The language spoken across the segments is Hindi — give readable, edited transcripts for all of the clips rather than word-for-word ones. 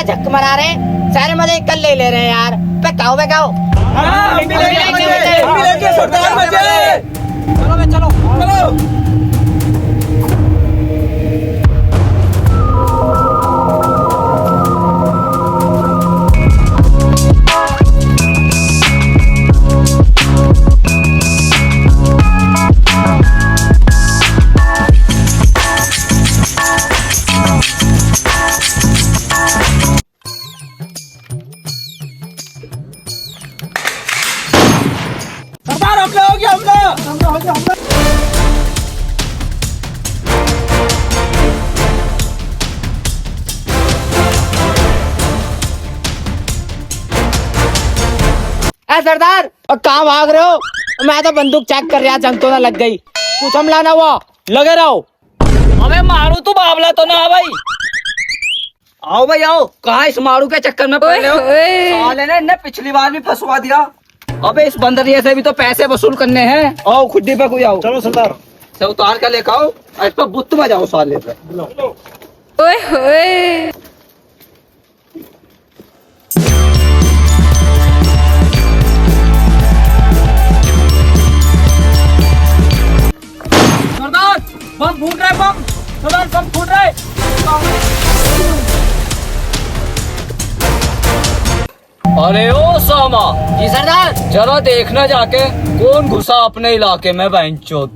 झक मरा रहे, सारे मजे कल ले रहे हैं यार। बेकाओ बेकाओ। चलो चलो चलो। सरदार कहाँ भाग रहे हो? मैं तो बंदूक चेक कर रहा, जंग तो ना लग गई। कुछ हमला ना हुआ, लगे रहो। अबे मारू तो बाबला तो ना भाई। आओ भाई आओ, कहाँ इस मारू के चक्कर में पड़ रहे हो? साले ने इन्हें पिछली बार भी फंसवा दिया। अबे इस बंदरिये से भी तो पैसे वसूल करने हैं। आओ खुड्डी पे कोई आओ। चलो सरदार, से उतार कर लेकर आओ, इस पर बुत्त में जाओ साले पे। ओए होए। सरदार बम फूट रहे, बम सरदार बम फूट रहे। अरे ओ सामा। जी सरदार। जरा देखना जाके कौन घुसा अपने इलाके में बहनचोद।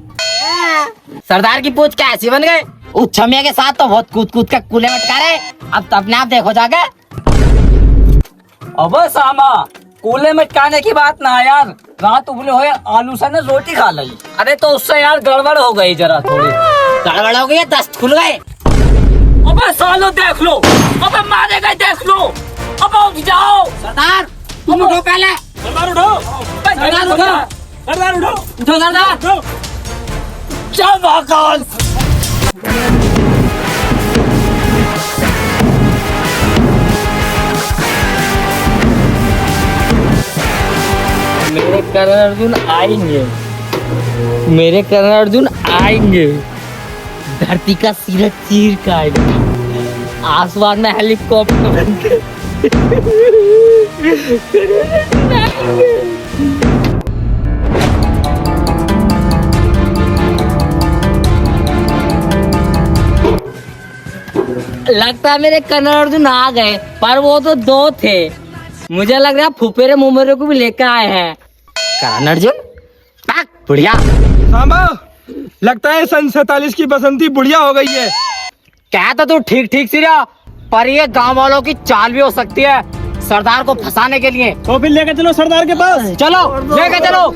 सरदार की पूछ कैसी बन गए? उस छमिया के साथ तो बहुत कूद कूद के कूले मटका रहे। अब तो अपने आप देखो जाके। अब सामा कूले मटकाने की बात ना यार, रात उबले हुए आलू से ना रोटी खा ली। अरे तो उससे यार गड़बड़ हो गई जरा थोड़ी। गड़बड़ हो गई, दस्त खुल गए। अबे सालो देख लो, अबे मारे गए देख लो। अब उठ जाओ सरदार, तुम उठो पहले। सरदार उठो, सरदार उठो, सरदार उठो, उठो सरदार। उठो। चल महाकाल। मेरे करण अर्जुन आएंगे, मेरे करण अर्जुन आएंगे। धरती का सिर चीर का आएंगे, आसमान में हेलीकॉप्टर बन के। लगता है मेरे करण अर्जुन आ गए, पर वो तो दो थे। मुझे लग रहा है फुफेरे मुमेरे को भी लेकर आए हैं। करण अर्जुन पाक बुढ़िया। सांबा, लगता है सन 47 की बसंती बुढ़िया हो गई है। क्या तो तू ठीक ठीक सी रहा, पर ये गांव वालों की चाल भी हो सकती है सरदार को फंसाने के लिए। तो फिर लेकर चलो सरदार के पास। चलो लेके चलो।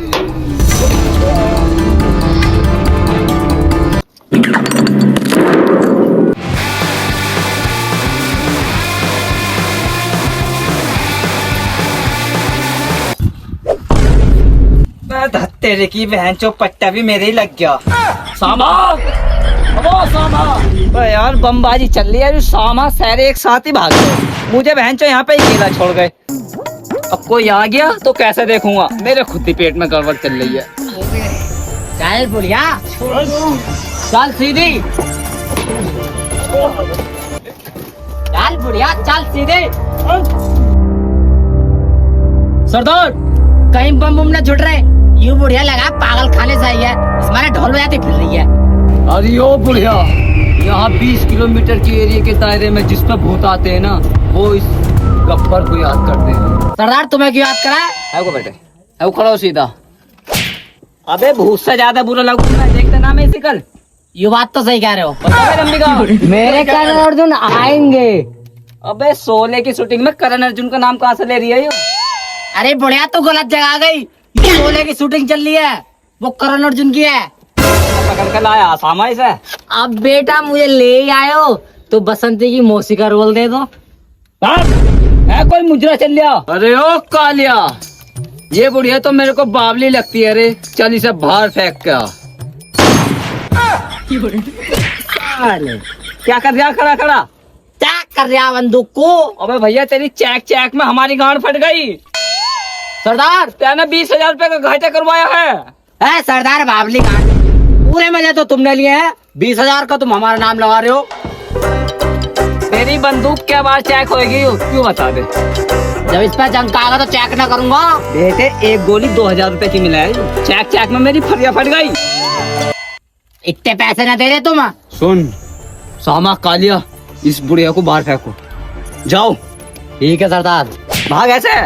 तेरे की बहन चो पट्टा भी मेरे ही लग गया। सामा, अब सामा। यार बमबाजी चल रही है, सामा सारे एक साथ ही भाग गए। मुझे बहन चो यहाँ पे ही अकेला छोड़ गए। अब कोई आ गया तो कैसे देखूंगा, मेरे खुद ही पेट में गड़बड़ चल रही है। चल बुढ़िया, चल सीधी। चल बुढ़िया, चल सीधे। सरदार कहीं बम बम न छुट रहे। यूं बुढ़िया लगा पागल खाने से आई है, इसमाने ढोल बजाती फिर रही है। अरे ओ बुढ़िया, यहाँ 20 किलोमीटर के एरिया के दायरे में जिस पर भूत आते हैं ना, वो इस गब्बर को याद करते हैं। सरदार तुम्हें क्यों याद करा? है को बेटे, है खड़ा हो सीधा। अबे भूत से ज्यादा बुरा लगू मैं देखते ना मैं इसी कल। ये बात तो सही कह रहे हो। मेरे करण अर्जुन आएंगे। अबे शोले की शूटिंग में करण अर्जुन का नाम कहाँ से ले रही है? अरे बुढ़िया तू गलत जगह आ गई। शोले की शूटिंग चल रही है, वो करण अर्जुन की है। पकड़ कर लाया सामा इसे। अब बेटा मुझे ले ही आयो तो बसंती की मौसी का रोल दे दो। है कोई मुजरा चल लिया? अरे ओ कालिया, ये बुढ़िया तो मेरे को बावली लगती है। रे चल इसे बाहर फेंक क्या। क्या कर रहा खड़ा खड़ा? क्या कर रहा बंदूक को? अबे भैया तेरी चैक चैक में हमारी गांड फट गई। सरदार तेने 20,000 रुपए का घाटा करवाया है। सरदार बावली कांड, पूरे मजे तो तुमने लिए हैं। 20,000 का तुम हमारा नाम लगा रहे हो। तेरी गोली बंदूक क्या बार चेक होगी क्यों बता दे। जब इस पर जंग आएगा तो चेक ना करूंगा। बेटे एक गोली 2000 रुपए की मिला है, चेक चेक में मेरी फरिया फट गई। इतने पैसे ना दे रहे तुम। सुन सामा कालिया, इस बुढ़िया को बाहर फेंको, जाओ। ठीक है सरदार। भाग ऐसे।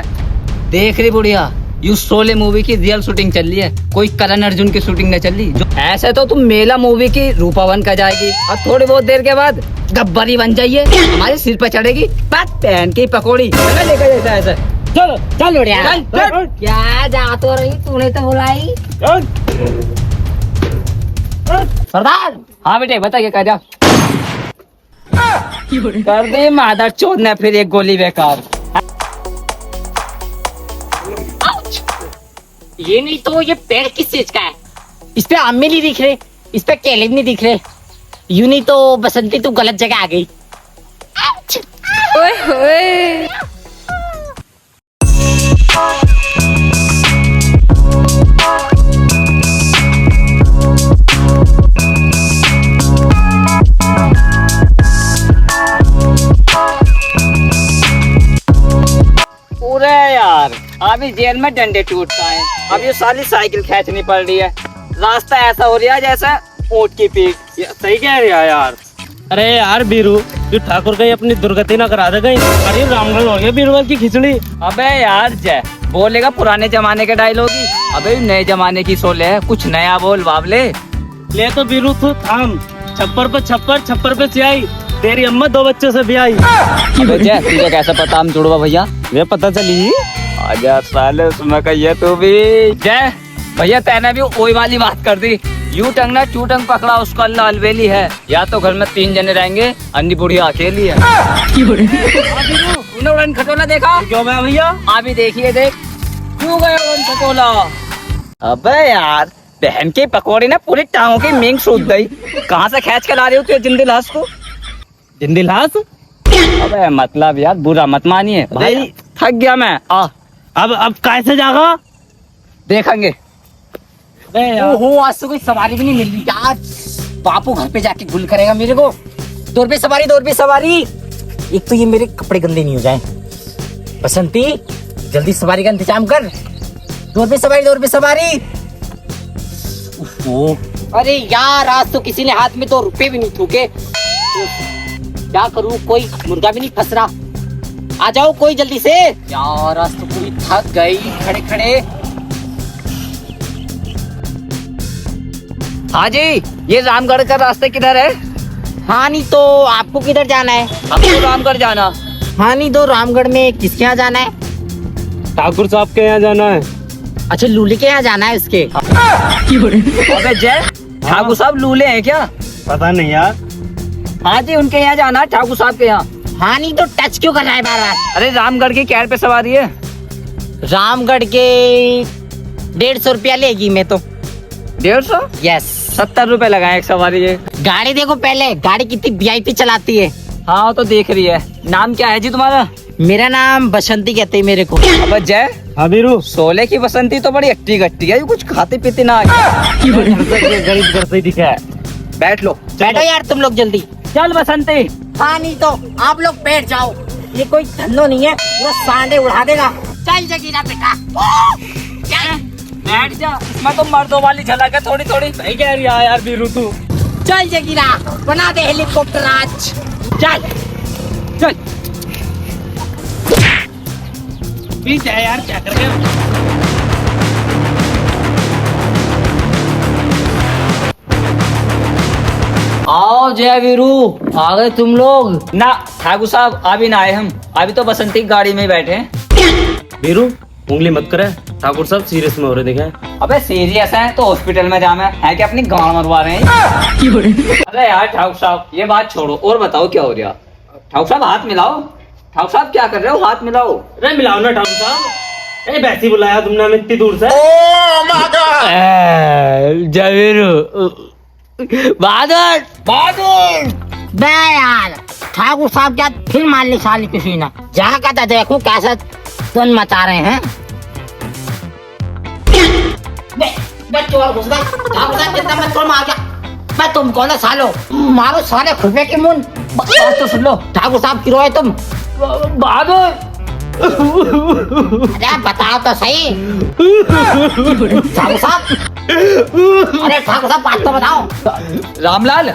देख रही बुढ़िया, यू शोले मूवी की रियल शूटिंग चल रही है, कोई करण अर्जुन की शूटिंग नहीं चल रही। जो ऐसे तो तुम मेला मूवी की रूपावन का जाएगी और थोड़ी बहुत देर के बाद गब्बरी बन जाइए, हमारे सिर पर चढ़ेगी बात पहन की पकौड़ी लेकर जाता है ऐसे। चलो चल उड़िया। चल, चल। क्या जा तो रही, तूने तो बुलाई। सरदार। हाँ बेटे बता क्या जा। कर दे मादर चोद ने फिर एक गोली बेकार। ये नहीं तो ये पेड़ किस चीज का है? इस पे आम भी नहीं दिख रहे, इस पे केले भी नहीं दिख रहे। यूं नहीं तो बसंती तू गलत जगह आ गई। ओए होए। पूरे यार अभी जेल में डंडे टूटता है, अब ये साली साइकिल खींचनी पड़ रही है, रास्ता ऐसा हो रहा है जैसा ऊंट की पीठ। सही कह रही है यार। अरे यार बीरू, तू ठाकुर कहीं अपनी दुर्गति ना करा दे कहीं। अरे रामगढ़ हो गया बीरबल की खिचड़ी। अबे यार जय बोलेगा पुराने जमाने के डायलॉग ही, अबे नए जमाने की सोले है, कुछ नया बोल बाबले। ले तो बीरू तू थाम, छप्पर पे छप्पर, छप्पर पे सियाई, तेरी अम्मा 2 बच्चों से ब्याही। अबे जय तुझे कैसा पता हम जुड़वा भैया? ये पता चली। आजा साले उसमें कहिए तू भी। जय भैया तेने भी वही वाली बात कर दी, यू टंग ना चू टंग पकड़ा उसको अल्लाह अलवेली है, या तो घर में 3 जने रहेंगे, अन्नी बुढ़िया अकेली है। तूने उड़न खटोला देखा? क्यों मैं भैया? अभी देखिए देख क्यों गया उड़न खटोला। अबे यार बहन की पकौड़ी ना पूरी टांगों की मिंग सूख गई, कहाँ से खींच के ला रही हो तू जिंदी लाश को? जिंदी लाश? अबे मतलब यार बुरा मत मानिए भाई, थक गया मैं। अब कैसे जागा? देखेंगे। ओहो आज तो कोई सवारी भी नहीं मिल रही यार। बापू घर पे जाके गुल करेगा मेरे को। 2 रुपए सवारी, 2 रुपए सवारी। एक तो ये मेरे कपड़े गंदे नहीं हो जाए। बसंती जल्दी सवारी का इंतजाम कर। 2 रुपए सवारी, 2 रुपए सवारी। अरे यार आज तो किसी ने हाथ में 2 रुपए भी नहीं थूके। क्या करूं, कोई मुर्गा भी नहीं फंस रहा। आ जाओ कोई जल्दी से। यार आज तो पूरी थक गई खड़े खड़े। हाँ जी, ये रामगढ़ का रास्ता किधर है? हाँ नहीं तो आपको किधर जाना है? हमको रामगढ़ जाना। हाँ नहीं तो रामगढ़ में किसके यहाँ जाना है? ठाकुर साहब के यहाँ जाना है। अच्छा लूले के यहाँ जाना है उसके। अबे जय ठाकुर साहब लूले हैं क्या? पता नहीं यार। हाँ जी उनके यहाँ जाना है, ठाकुर साहब के यहाँ। हाँ नहीं तो टच क्यों कर रहा है बार बार? अरे रामगढ़ की कैर पे सवारी है। रामगढ़ के 150 रुपया लेगी मैं तो। 150? यस। 70 रुपए लगाए एक सवारी है। गाड़ी देखो पहले, गाड़ी कितनी वीआईपी चलाती है। हाँ वो तो देख रही है। नाम क्या है जी तुम्हारा? मेरा नाम बसंती कहते हैं मेरे को। अब जय हाँ बीरू। सोले की बसंती तो बड़ी अट्टी गट्टी है, ये कुछ खाती पीती ना गरीब घर से दिखा है। बैठ लो। बैठो यार तुम लोग जल्दी। चल बसंती। हाँ नहीं तो आप लोग बैठ जाओ, ये कोई धंधो नहीं है, वो सांडे उड़ा देगा। चल जगीरा बेटा। बैठ जा, इसमें तो मर्दों वाली झलक है थोड़ी थोड़ी। सही कह रही है यार बीरू तू। चल जगीरा बना दे हेलीकॉप्टर आज। चल चल प्लीज यार क्या कर रहे हो? आओ जय वीरू, आ गए तुम लोग? ना ठाकुर साहब अभी ना आए हम, अभी तो बसंती की गाड़ी में बैठे हैं। बीरू उंगली मत करे, ठाकुर साहब सीरियस में हो रहे दिखा। अबे सीरियस है तो हॉस्पिटल में जाना है कि अपनी गांड मरवा रहे हैं? अरे यार ठाकुर साहब ये बात छोड़ो और बताओ क्या हो रहा। ठाकुर साहब हाथ मिलाओ। ठाकुर साहब क्या कर रहे हो, हाथ मिलाओ। अरे मिलाओ ना ठाकुर साहब। अरे वैसे बुलाया तुमने हमें इतनी दूर से। जय वीरू। बहादुर बहादुर। बे यार ठाकुर साहब क्या फिर मान ली साली किसी ने। जहाँ का था देखो कैसा तुम मचा रहे हैं। बे चोर घुस गया। ठाकुर साहब कितना मत मार गया। मैं तुम कौन है सालो? मारो साले खुफे के मुंह। बात तो सुन लो, ठाकुर साहब क्यों रोए तुम? बहादुर, अरे बताओ तो सही। ठाकुर साहब, अरे ठाकुर साहब बात तो बताओ। रामलाल,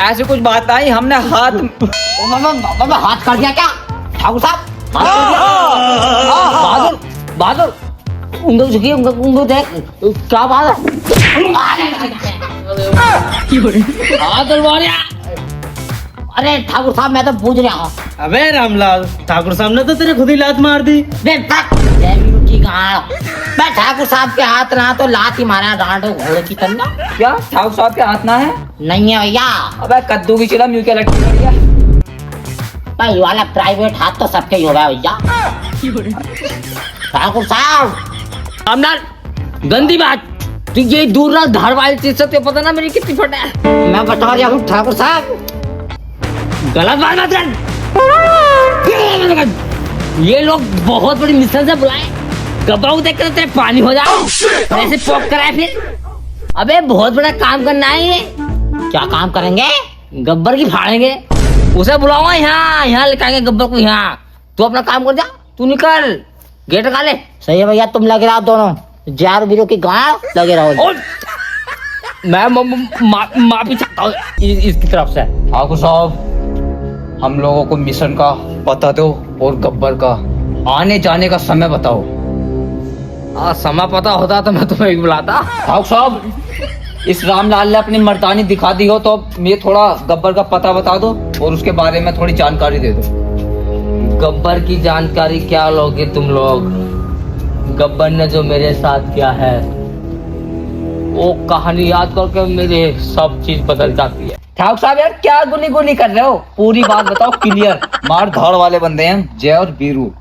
ऐसी कुछ बात आई, हमने हाथ बाबा हाथ कर दिया क्या? ठाकुर साहब हाथ कर दिया? बहादुर, बहादुर, उंगली झुकी, उंगली देख, क्या बात है? हाथ डलवाया। अरे ठाकुर साहब मैं तो पूछ रहा हूँ। अबे रामलाल, ठाकुर साहब ने तो तेरे खुद ही लात मार दी। बे फक, जय वीरू की गांड। मैं ठाकुर साहब के हाथ रहा तो लात ही मारा गांड घोड़े की तरह। क्या ठाकुर साहब के हाथ ना है? नहीं है भैया। अबे कद्दू की चिलम यूं क्या लटकी पड़ी है? भाई वाला प्राइवेट हाथ तो सबके ही होगा भैया। ठाकुर साहब, रामलाल, गंदी बात। तू ये दूर रहा, धार वाली चीज से, तो पता ना मेरी कितनी फट है। मैं बता रहा हूँ ठाकुर साहब, गलत बात मत कर। ये लोग बहुत बड़ी मिशन से बुलाए, गब्बर को देख कर तेरे पानी हो जाओ, ऐसे पोक कराए फिर। अबे बहुत बड़ा काम करना है ये। क्या काम करेंगे? गब्बर की फाड़ेंगे, उसे बुलाओ यहाँ, यहाँ लेकर गब्बर को यहाँ। तू अपना काम कर जा, तू निकल, गेट लगा ले। सही है भैया, तुम लगे रहो दोनों, जार वीरों की गांड लगे रहो। और मैं माफी चाहता हूँ इसकी तरफ से। ठाकुर साहब, हम लोगों को मिशन का पता दो और गब्बर का आने जाने का समय बताओ। समय पता होता तो मैं तुम्हें भी बुलाता। ठाकुर साहब, इस रामलाल ने अपनी मर्दानी दिखा दी हो तो ये थोड़ा गब्बर का पता बता दो और उसके बारे में थोड़ी जानकारी दे दो। गब्बर की जानकारी क्या लोगे तुम लोग? गब्बर ने जो मेरे साथ किया है वो कहानी याद करके मेरे सब चीज बदल जाती है। ठाकुर साहब यार, क्या गुनी गुनी कर रहे हो? पूरी बात बताओ क्लियर। मार धाड़ वाले बंदे हैं जय और वीरू।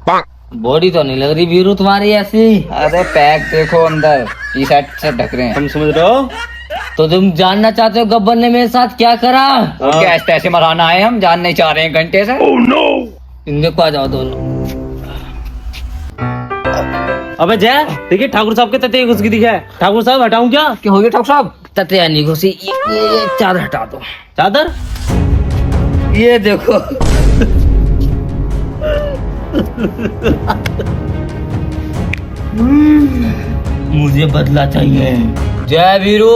बॉडी तो नहीं लग रही वीरू तुम्हारी ऐसी। अरे पैक देखो, अंदर टी शर्ट से ढक रहे हैं। तुम समझ रहे हो? तो तुम जानना चाहते हो गब्बर ने मेरे साथ क्या करा? तो क्या ऐसे मराना है? हम जान नहीं चाह रहे हैं घंटे से। इनके को आ जाओ दोनों। अबे जय, देखिए ठाकुर साहब के तते घुस गई है। ठाकुर साहब हटाऊं क्या? क्या हो गया ठाकुर साहब? तते नहीं घुसी, ये चादर हटा दो। चादर? ये देखो। मुझे बदला चाहिए। जय वीरू।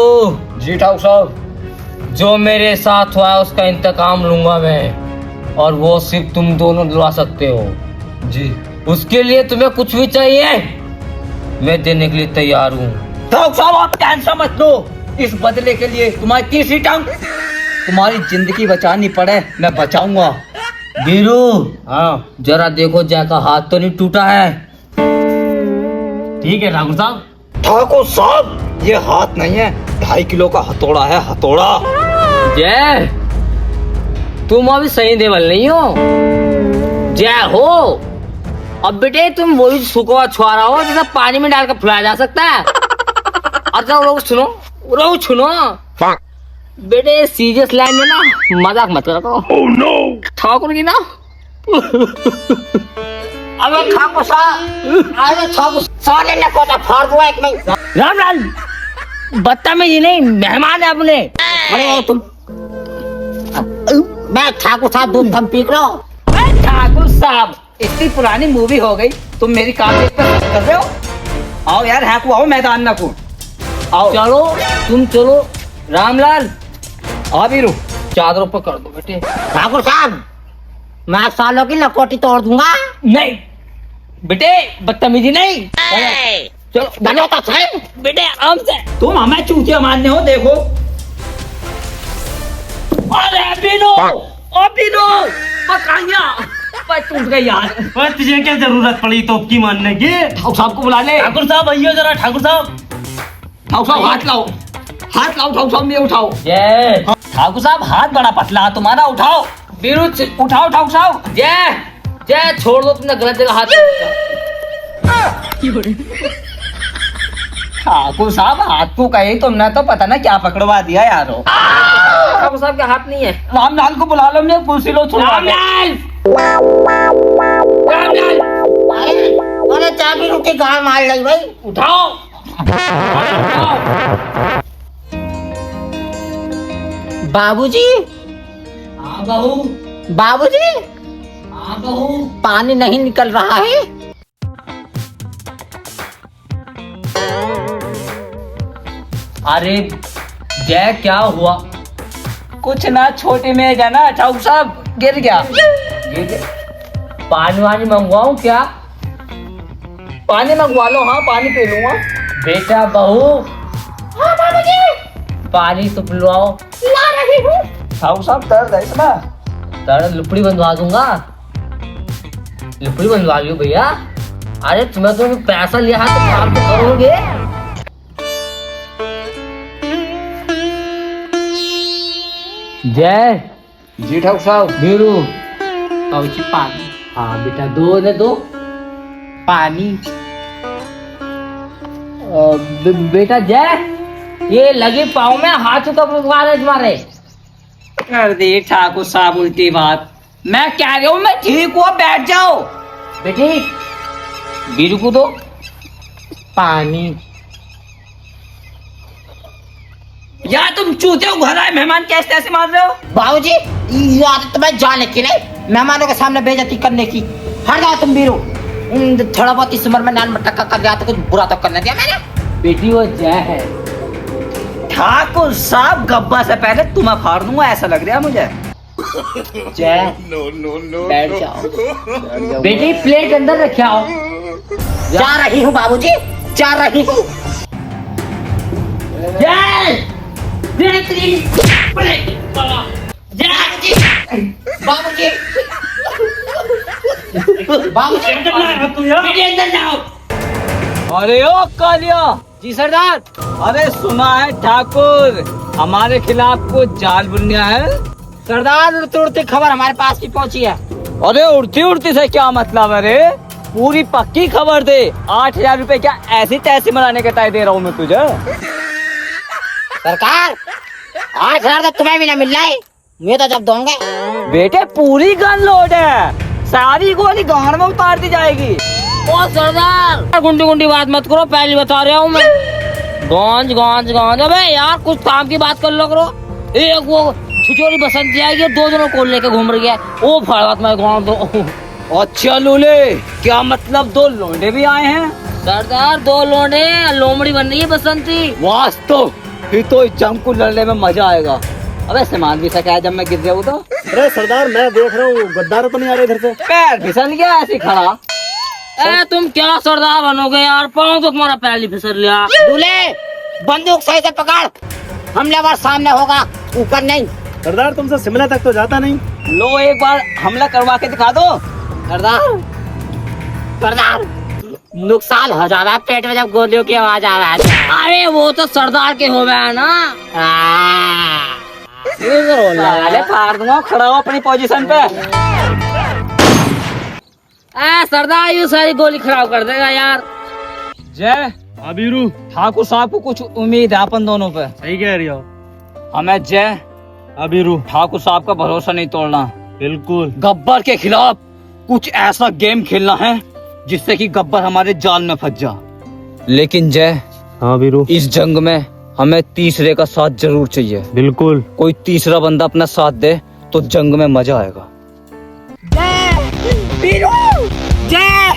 जी ठाकुर साहब। जो मेरे साथ हुआ है उसका इंतकाम लूंगा मैं, और वो सिर्फ तुम दोनों दिलवा सकते हो। जी। उसके लिए तुम्हें कुछ भी चाहिए, मैं देने के लिए तैयार हूँ। ठाकुर साहब, आप टेंशन मत लो। इस बदले के लिए तुम्हारी तीसरी टांग, तुम्हारी जिंदगी बचानी पड़े मैं बचाऊंगा। वीरू, हाँ। जरा देखो जय का हाथ तो नहीं टूटा है? ठीक है ठाकुर साहब। ठाकुर साहब, ये हाथ नहीं है, 2.5 किलो का हथौड़ा है, हथौड़ा। जय, तुम अभी सही देवल नहीं हो। जय हो, अब बेटे तुम वही सुखवा छुआरा हो जैसा पानी में डालकर फुलाया जा सकता है। अच्छा लोग सुनो, लोग सुनो बेटे, सीरियस लाइन में ना मजाक मत करो। ओह नो, ठाकुर की ना। अबे ठाकुर साहब, अरे ठाकुर साले ने कोटा फाड़ दूंगा एक में। रामलाल, बदतमीजी नहीं, मेहमान है अपने। अरे तुम, मैं ठाकुर साहब दूध थम पी रहा हूँ। ठाकुर साहब, इतनी पुरानी मूवी हो गई, तुम मेरी कार देख कर कर रहे हो? आओ यार, हैकू आओ, मैदान ना को आओ। चलो तुम चलो। रामलाल, आ वीरू, चादर ऊपर कर दो बेटे। ठाकुर साहब, मैं सालों की लकोटी तोड़ दूंगा। नहीं बेटे, बदतमीजी नहीं। चलो बनो तो सही। बेटे आराम से। तुम हमें चूतिया मारने हो, देखो। अरे बीनू, ओ बीनू, पकाइया पर टूट गई यार। पर तुझे क्या जरूरत पड़ी तोप की मारने की? ठाकुर साहब को बुला ले। ठाकुर साहब आइयो जरा। ठाकुर साहब, ठाकुर साहब हाथ लाओ, हाथ लाओ। ठाकुर साहब, ये उठाओ। जय। ठाकुर साहब, हाथ बड़ा पतला है तुम्हारा, उठाओ। बीरू उठाओ ठाकुर साहब। जय, जय छोड़ दो, तुमने गलत जगह हाथ ठाकुर साहब, हाथ को कहे तुमने तो पता ना क्या पकड़वा दिया यारो। ठाकुर साहब के हाथ नहीं है। रामलाल को बुला लो, मैं कुर्सी लो छोड़। रामलाल, रामलाल, अरे चाबी रुकी गाँव मार ली भाई। उठाओ, उठाओ। बाबूजी, हाँ बहू, बाबूजी, हाँ बहू। पानी नहीं निकल रहा है। अरे जय क्या हुआ? कुछ ना, छोटी मेज है ना ठाकुर साहब, गिर गया। पानी वानी मंगवाऊं क्या? पानी मंगवा लो। हाँ, पानी पी लूंगा। बेटा बहू, हाँ बाबूजी, पानी तो पिलवाओ। ला रही हूँ। ठाकुर साहब दर्द है इसमें। दर्द लुपड़ी बंधवा दूंगा। लुपड़ी बंधवा लियो भैया। अरे तुम्हें तो पैसा लिया है तो काम तो करोगे। जय जी ठाकुर साहब। वीरू, बाबूजी पानी, हाँ बेटा दो ने दो पानी। बेटा जय, ये लगे पाँव में हाथ कब रुकवा रहे तुम्हारे? कर दी ठाकुर साहब उल्टी बात। मैं कह रही हूँ मैं ठीक हुआ, बैठ जाओ। बेटी वीरू को दो पानी। यार तुम चूते हो, घर आए मेहमान कैसे ऐसे मार रहे हो? बाबूजी, ये आदत तुम्हें जाने की नहीं, मेहमानों के सामने बेइज्जती करने की। हट जाओ तुम बीरू। थोड़ा बहुत इस उम्र में नान मटक्का कर दिया तो कुछ बुरा तो करने दिया मैंने। बेटी वो जय है। ठाकुर साहब गब्बा से पहले तुम्हें फाड़ दूंगा, ऐसा लग रहा है मुझे। जय बैठ जाओ। बेटी प्लेट अंदर रखे आओ। जा रही हूँ बाबूजी, जा रही हूँ। जय बेहतरीन बाबूजी, बाबूजी, बाबूजी, मेरे अंदर जाओ। अरे ओ कालिया। जी सरदार। अरे सुना है ठाकुर हमारे खिलाफ कुछ जाल बुनिया है। सरदार, उड़ती उड़ती खबर हमारे पास भी पहुंची है। अरे उड़ती उड़ती से क्या मतलब है रे? पूरी पक्की खबर दे। 8,000 रुपए क्या ऐसी तैसी मनाने के तय दे रहा हूँ मैं तुझे। सरकार, 8,000 तो तुम्हें भी ना मिल रहा है, मैं तो जब दूंगा। बेटे पूरी गन लोड है, सारी गोली गांड में उतार दी जाएगी। ओ सरदार, गुंडी गुंडी बात मत करो, पहले बता रहा हूँ मैं। गौंज गौंज गौंज, अबे यार कुछ काम की बात कर लो करो। एक वो छिचोरी बसंती आएगी, 2 जनों को लेके घूम रही है, वो फड़ात में गाँव दो। अच्छा लूले, क्या मतलब 2 लोंडे भी आए हैं? सरदार 2 लोंडे, लोमड़ी बन रही है बसंती। वास्तव फिर तो इस जंग को लड़ने में मजा आएगा। अबे सामान भी सका है जब मैं गिर गया तो। अरे सरदार, मैं देख रहा हूँ गद्दार तो नहीं आ रहे इधर से। पैर फिसल गया ऐसे खड़ा। ए तुम क्या सरदार बनोगे यार, पाँव तो तुम्हारा पैर ही फिसल लिया। दूल्हे, बंदूक सही से पकड़, हमलावर सामने होगा, ऊपर नहीं। सरदार, तुमसे शिमला तक तो जाता नहीं। लो एक बार हमला करवा के दिखा दो। सरदार, सरदार, नुकसान हो जा रहा है पेट में जब गोलियों की आवाज आ रहा है। अरे वो तो सरदार के हो गया ना। अरे फाड़ दूंगा, खड़ा हो अपनी पोजीशन पे। सरदार ये सारी गोली खराब कर देगा यार। जय अबीरू, ठाकुर साहब को कुछ उम्मीद है अपन दोनों पे। सही कह रही हो। हमें जय अबीरू, ठाकुर साहब का भरोसा नहीं तोड़ना। बिल्कुल। गब्बर के खिलाफ कुछ ऐसा गेम खेलना है जिससे कि गब्बर हमारे जाल में फंस जा। लेकिन जय, हाँ बीरू, इस जंग में हमें तीसरे का साथ जरूर चाहिए। बिल्कुल। कोई तीसरा बंदा अपना साथ दे तो जंग में मजा आएगा। बीरू, जय,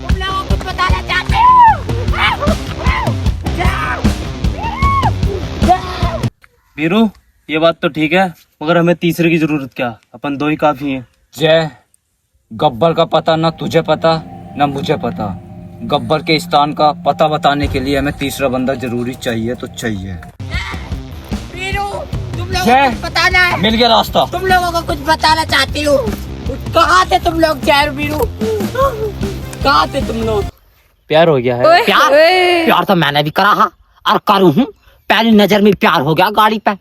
तुम लोगों को कुछ बताना चाहते हो? बीरू, ये बात तो ठीक है, मगर हमें तीसरे की जरूरत क्या, अपन 2 ही काफी हैं। जय, गब्बर का पता न तुझे पता न मुझे पता। गब्बर के स्थान का पता बताने के लिए हमें तीसरा बंदा जरूरी चाहिए तो चाहिए। बीरू, तुम लोगों जय, को कुछ बताना है? मिल गया रास्ता। तुम लोगों को कुछ बताना चाहती हूँ। कहाँ थे तुम लोग? जय बीरू, कहाँ थे तुम लोग? प्यार हो गया है। ओए प्यार? ओए। प्यार तो मैंने भी करा है और करूँ हूँ। पहली नजर में प्यार हो गया, गाड़ी पे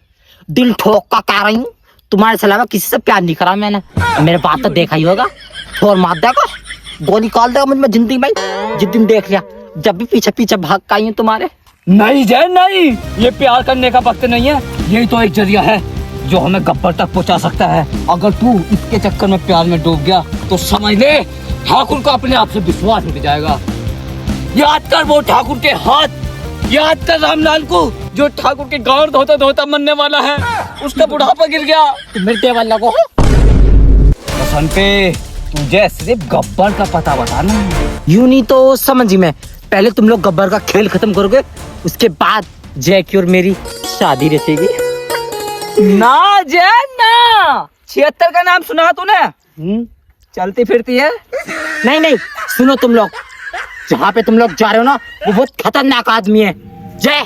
दिल ठोक का कह रही हूँ। तुम्हारे सिवा किसी से प्यार नहीं करा मैंने। मेरे बात तो देखा ही होगा, ठोर मार देगा, गोली निकाल देगा मुझ में जिंदगी में। जिस दिन देख लिया, जब भी पीछे पीछे भाग का आई हूँ तुम्हारे। नहीं जय नहीं, ये प्यार करने का वक्त नहीं है। यही तो एक जरिया है जो हमें गब्बर तक पहुंचा सकता है। अगर तू इसके चक्कर में प्यार में डूब गया तो समझ ले ठाकुर का अपने आप से विश्वास उठ जाएगा। याद कर वो ठाकुर के हाथ याद कर रामलाल को, जो ठाकुर के गांव धोता धोता मरने वाला है, उसका बुढ़ापा गिर गया। तुम मेरे टेबल लगो। बसंते, तुझे सिर्फ गब्बर का पता बताना। यूं नहीं तो समझी मैं, पहले तुम लोग गब्बर का खेल खत्म करोगे, उसके बाद जय की और मेरी शादी रचेगी। ना जय ना, 76 का नाम सुना तूने? चलती फिरती है। नहीं नहीं, सुनो तुम लोग, जहाँ पे तुम लोग जा रहे हो ना, वो बहुत खतरनाक आदमी है। जय,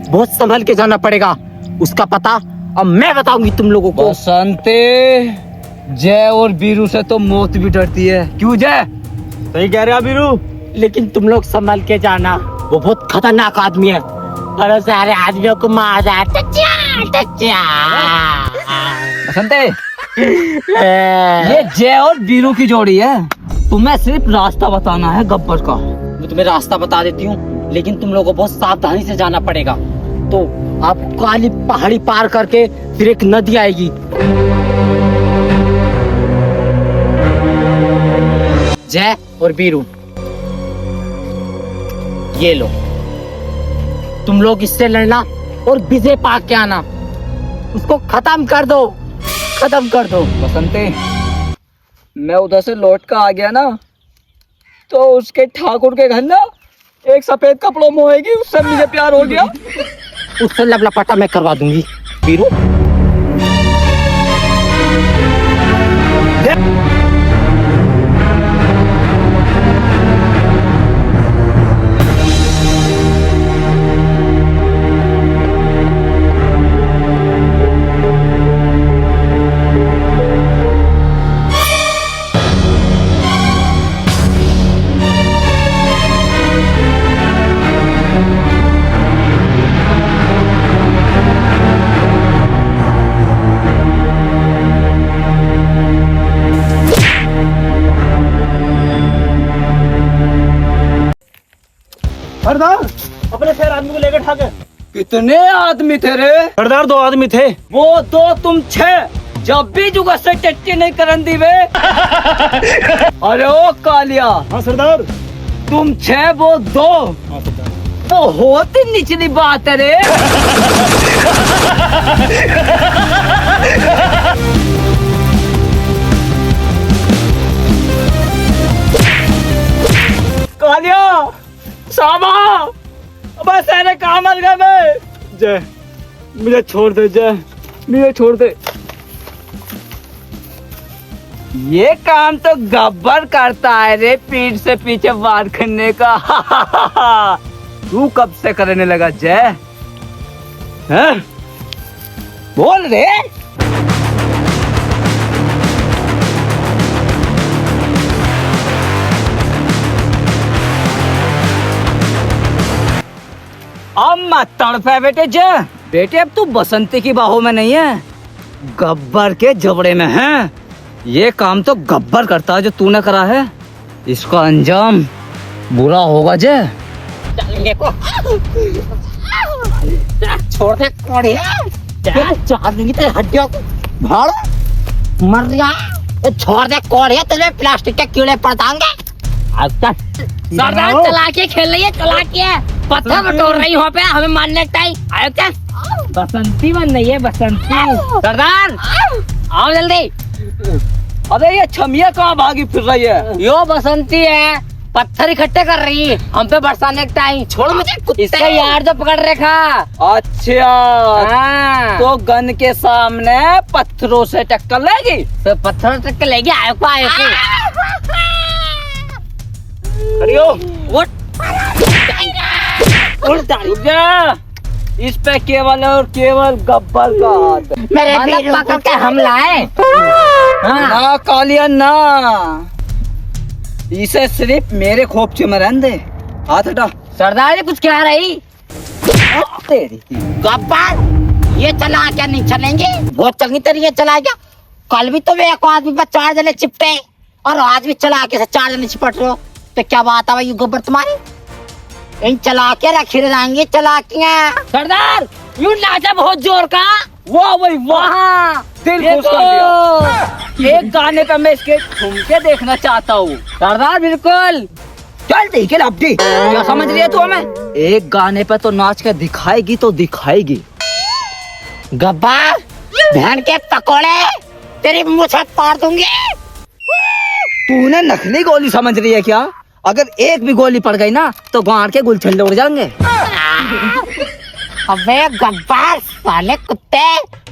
बहुत संभल के जाना पड़ेगा। उसका पता अब मैं बताऊंगी तुम लोगों को। बसंते, जय और बीरू से तो मौत भी डरती है। क्यों जय? सही कह रहे बीरू। लेकिन तुम लोग संभल के जाना, वो बहुत खतरनाक आदमी है और सारे आदमियों को मार बसंते, ये जय और बीरू की जोड़ी है। तुम्हें सिर्फ रास्ता बताना है गब्बर का। मैं तुम्हें रास्ता बता देती हूँ, लेकिन तुम लोगों को बहुत सावधानी से जाना पड़ेगा। तो आप काली पहाड़ी पार करके फिर एक नदी आएगी। जय और बीरू, ये लो, तुम लोग इससे लड़ना और विजय पा के आना। उसको खत्म कर दो, खत्म कर दो। बसंते, मैं उधर से लौट कर आ गया ना, तो उसके ठाकुर के घर ना एक सफेद कपड़ों में होएगी, उससे मुझे प्यार हो गया। उससे लपलपाटा मैं करवा दूंगी। बीरू, सरदार, अपने 6 आदमी को लेकर ठाके। कितने आदमी थे रे? सरदार 2 आदमी थे। वो 2, तुम 6। जब भी जुगा से टट्टी नहीं करन दी वे। अरे ओ कालिया, हाँ सरदार। तुम 6 वो 2। हाँ सरदार। बहुत ही निचली बात है रे। कालिया, सामा, अबे सारे काम मर गए बे। जय, मुझे छोड़ दे जय, मुझे छोड़ दे। ये काम तो गब्बर करता है रे, पीठ से पीछे वार करने का। तू कब से करने लगा जय? हैं? बोल रे। अब मत तड़पे बेटे जय। बेटे अब तू बसंती की बाहों में नहीं है, गब्बर के जबड़े में है। ये काम तो गब्बर करता है जो तूने करा है। इसका अंजाम बुरा होगा जय। छोड़ दे कोड़िया, चार दूंगी तेरे हड्डियों को। भाड़ मर गया, छोड़ दे कोड़िया, तुझे प्लास्टिक के कीड़े पड़ जाएंगे। सरदार चला के खेल रही है, चला के पत्थर बटोर रही हो पे, हमें मारने टाइम आयो क्या? बसंती बन रही है, बसंती। सरदार आओ जल्दी। अरे ये छमिया कहाँ भागी फिर रही है? यो बसंती है, पत्थर इकट्ठे कर रही है हम पे बरसाने का टाइम। छोड़ मुझे, इसका यार जो पकड़ रखा। अच्छा, हाँ। तो गन के सामने पत्थरों से टक्कर लेगी? तो पत्थरों से टक्कर लेगी। आयो को आयो को। करियो, उठ। रुक जा। इस पे केवल और केवल गब्बर का हाथ है। मेरे मतलब पकड़ के हम लाए। हाँ। ना कालिया ना, इसे सिर्फ मेरे खोपचे में रहने दे। हाथ हटा। सरदार ये कुछ कह रही? तेरी गब्बर, ये चला क्या नहीं चलेंगे? बहुत चंगी तरीके चला गया। कल भी तो एक आदमी पर 4 जने चिपटे और आज भी चला के 4 जने चिपट रहे हो, तो क्या बात है भाई गब्बर तुम्हारी? इन चला के रखे रहेंगे चलाकियां। सरदार यूं नाचा बहुत जोर का। वाह भाई वाह, वहाँ दिल खुश कर दिया। एक गाने पे मैं इसके घूम के देखना चाहता हूँ। सरदार बिल्कुल। चल ठीक है लपटी, क्या समझ रही है तू हमें? एक गाने पे तो नाच के दिखाएगी तो दिखाएगी। गब्बर बहन के पकोड़े तेरी मुझे पार दूंगी। तूने नकली गोली समझ रही है क्या? अगर एक भी गोली पड़ गई ना तो गाड़ के गुलछल्ले उड़ जाएंगे। अबे गब्बर साले कुत्ते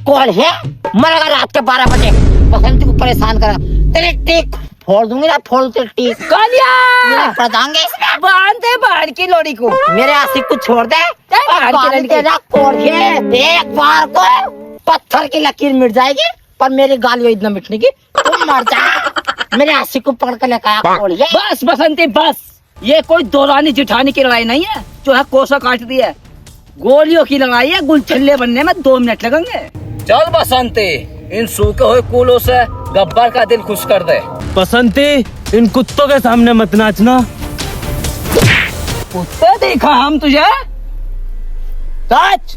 कौन है? मरेगा रात के 12 बजे। बसंती को परेशान करा, तेरी टीक फोड़ दूंगी ना, फोड़ तेरी टीक। कालिया पड़ांगे इसमें, बांधे बाढ़ की लोड़ी को। मेरे आशिक को छोड़ दे। बाहर की लड़की। तेरा कोड़ के एक बार को पत्थर की लकीर मिट जाएगी, पर मेरी गालियों इतना मिटने की तुम मर जा। मेरे आशिक को पकड़ के लेकर आया कोड़िए। बस बसंती बस, ये कोई दौरानी जिठानी की लड़ाई नहीं है जो है कोसा काट दी है। गोलियों की लड़ाई है, गुलछल्ले बनने में 2 मिनट लगेंगे। चल बसंती, इन सूखे हुए कूलों से गब्बर का दिल खुश कर दे। बसंती इन कुत्तों के सामने मत नाचना। कुत्ते देखा हम तुझे? सच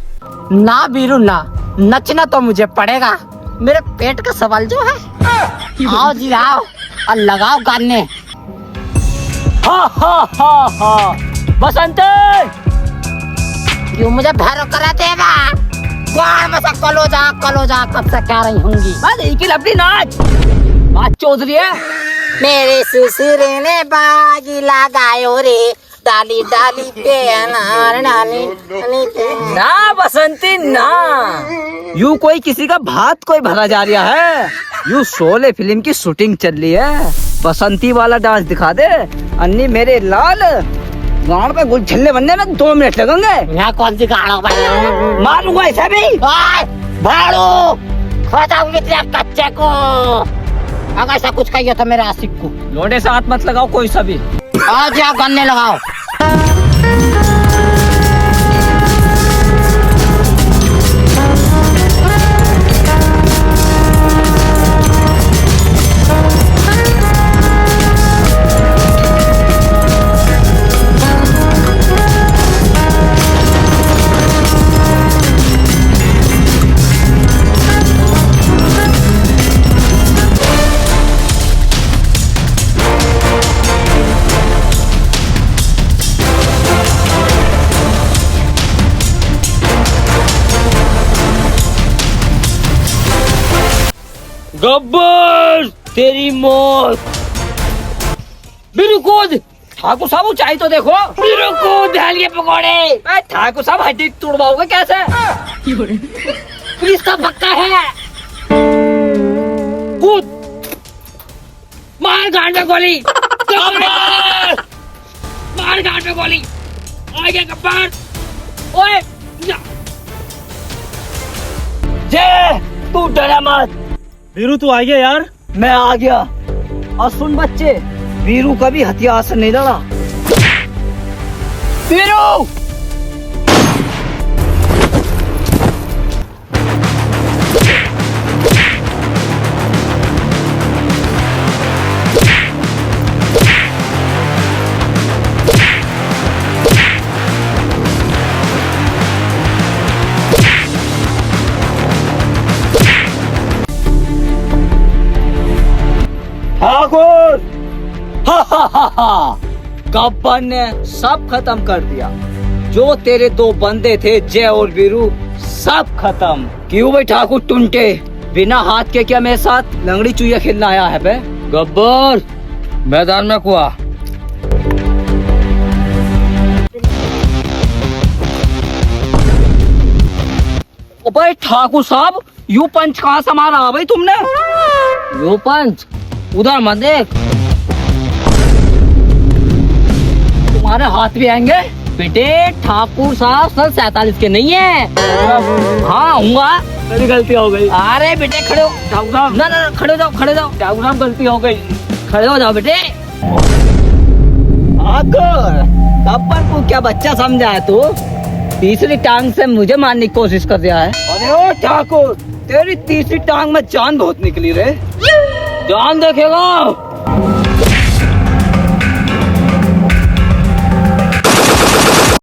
ना बीरू ना, नचना तो मुझे पड़ेगा। मेरे पेट का सवाल जो है, आओ जी आओ और लगाओ गाने। हा हा हा हा बसंती, क्यों मुझे भैरव करा देगा? कौन में से कलो जा कब से क्या रही होंगी? मैं नहीं की लपड़ी नाच चौधरी है। मेरे ससुर ने बाजी लगायो रे, डाली डाली पे अनार डाली डाली पे। ना बसंती ना, यू कोई किसी का भात कोई भरा जा रहा है। यू शोले फिल्म की शूटिंग चल रही है। बसंती वाला डांस दिखा दे अन्नी मेरे लाल। गाड़ पे गुलछल्ले बनने में 2 मिनट लगेंगे। यहाँ कौन सी गाड़ा बना? मारूंगा ऐसा भी। भाड़ू खत्म तेरे कच्चे को। अगर ऐसा कुछ कहिए तो मेरे आशिक को लोडे से हाथ मत लगाओ कोई सा भी। आज आप गन्ने लगाओ। गब्बर तेरी मौत। बिल्कुल ठाकुर साहब ऊंचाई तो देखो। कूद के पकौड़े। ठाकुर साहब हड्डी तोड़वाओगे कैसे? पुलिस का पक्का है। कूद, मार गांड में गोली। मार गांड में गोली। आगे गब्बर। ओए जय तू डरा मत। वीरू तू आ गया यार। मैं आ गया। और सुन बच्चे, वीरू कभी हथियार से नहीं लड़ा। वीरू ठाकुर, गब्बर ने सब खत्म कर दिया। जो तेरे 2 बंदे थे जय और वीरू, सब खत्म। क्यों भाई ठाकुर टुंटे, बिना हाथ के क्या मेरे साथ लंगड़ी चुईया खेलना आया है बे? गब्बर मैदान में कुआ। ओ भाई ठाकुर साहब, यू पंच कहाँ से मारा भाई तुमने? यो पंच उधर मत देख, तुम्हारे हाथ भी आएंगे। बेटे ठाकुर साहब सन 47 के नहीं है। हाँ हूँगा। मेरी गलती हो गई। अरे बेटे खड़े हो। ठाकुर साहब ना ना खड़े हो जाओ, खड़े हो जाओ। ठाकुर साहब गलती हो गई। खड़े हो जाओ बेटे। ठाकुर गब्बर को क्या बच्चा समझा है तू? तीसरी टांग से मुझे मारने की कोशिश कर दिया है। अरे ओ ठाकुर, तेरी तीसरी टांग में जान बहुत निकली रे। जान देखेगा।